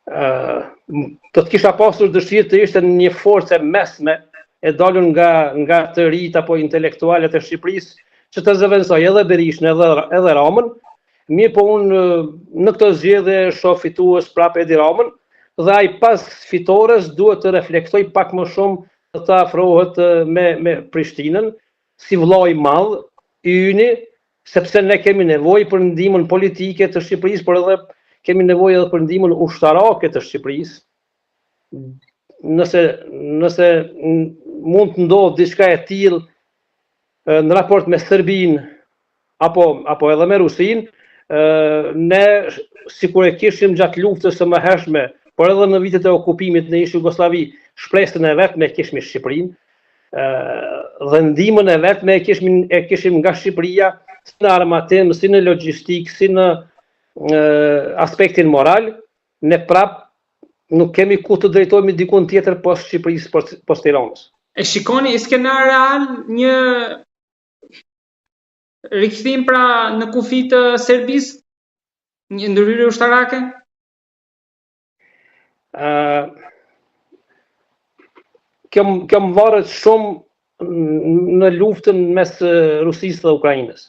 do të kisha pasur dëshirë të ishte një forcë mesme e dalur nga të rinjt apo intelektualet e Shqipërisë që të zëvendësoj edhe Berishën edhe Ramën. Mirë po unë në këtë zgjedhje shoh fitues prapë Edi Ramën dhe ai pas fitores duhet të reflektoj pak më shumë të të afrohet me Prishtinën si vëllai i madh i yni, sepse ne kemi nevojë për ndihmën politike të Shqipërisë, por edhe kemi nevojë edhe për ndihmën ushtarake të Shqipërisë. Nëse mund të ndodhë diçka e tillë në raport me Serbinë apo edhe me Rusinë, ne sikur e kishim gjatë luftës së mëhershme, por edhe në vitet e okupimit në ish Jugosllavi, shpresën e vetme e kishim Shqipërinë, dhe ndihmën e vetme e kishim nga Shqipëria, si në armatim, si në logjistik, si në aspektin moral. Ne prap nuk kemi ku të drejtohemi dikun tjetër poshtë Shqipërisë, poshtë Tiranës. E shikoni skenar real një rikthim pra në kufi të Serbisë, një ndërhyrje ushtarake? Kjo më varet shumë në luftën mes Rusisë dhe Ukrainës.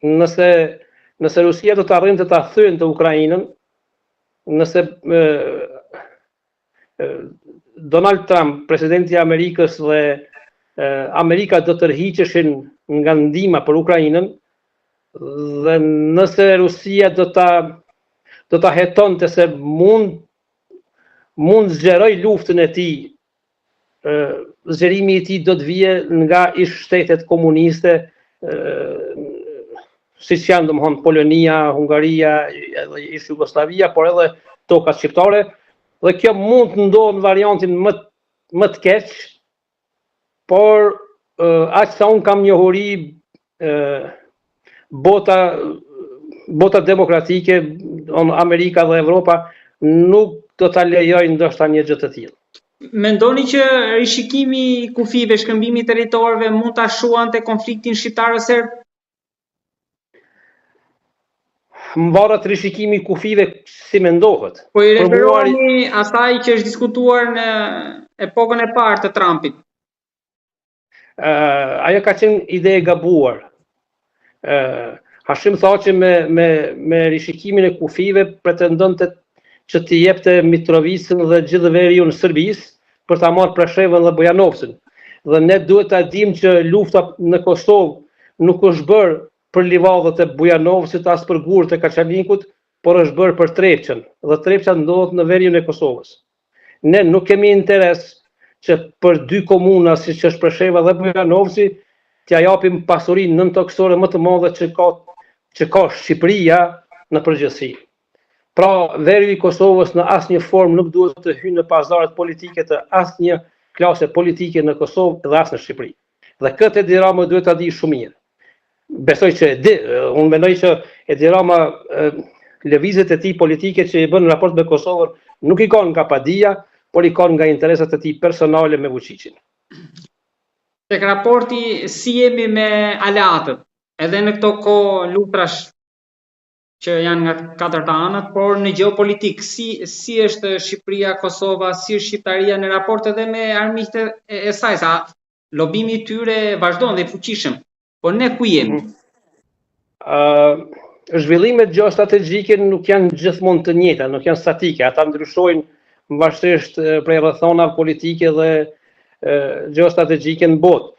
Nëse Rusia do të arrinte ta thyente Ukrainën, nëse Donald Trump, presidenti i Amerikës dhe Amerika do të tërhiqeshin nga ndihma për Ukrainën, dhe nëse Rusia do ta hetonte se mund zgjeroj luftën e tij, zgjerimi i tij do të vije nga ish shtetet komuniste, siç janë domethënë Polonia, Hungaria, edhe ish Jugoslavia, por edhe tokat shqiptare, dhe kjo mund të ndodhë në variantin më të keq, por aq sa unë kam njohuri bota demokratike, Amerika dhe Evropa, nuk do ta lejojnë ndoshta një gjë të tillë. Mendoni që rishikimi i kufive, shkëmbimi i territorëve mund ta shuante konfliktin shqiptar-serb? Më varet rishikimi i kufive si mendohet. Po i referoheni asaj që është diskutuar në epokën e parë të Trumpit. Ajo ka qenë ide e gabuar. Hashim tha që me rishikimin e kufive pretendonte që t'i jepte Mitrovicën dhe gjithë veriun Serbisë për ta marrë Preshevën dhe Bujanovcën. Dhe ne duhet ta dimë që lufta në Kosovë nuk është bërë për livadët e Bujanovcit as për gurët e Kaçaninkut, por është bërë për Trepçën, dhe Trepça ndodhet në veriun e Kosovës. Ne nuk kemi interes që për dy komuna siç është Presheva dhe Bujanovci t'ja japim pasurinë nëntoksore më të madhe që ka Shqipëria në përgjithësi. Pra, veri i Kosovës në asnjë formë nuk duhet të hyjë në pazaret politike të asnjë klase politike në Kosovë dhe as në Shqipëri. Dhe këtë Edi Rama duhet ta di shumë mirë. Besoj që unë mendoj që Edi Rama lëvizjet e tij politike që i bën në raport me Kosovën nuk i kanë nga padia, por i kanë nga interesat e tij personale me Vučićin. Tek raporti si jemi me aleatët, edhe në këto kohë luftrash që janë nga katërt anët, por në gjeopolitik, si është Shqipëria, Kosova, si është Shqiptaria në raport edhe me armiqtë e saj, sa lobimi i tyre vazhdon dhe i fuqishëm, por ne ku jemi? Zhvillimet gjeostrategjike nuk janë gjithmonë të njëjta, nuk janë statike, ata ndryshojnë varësisht prej rrethonave politike dhe gjeostrategjike në botë.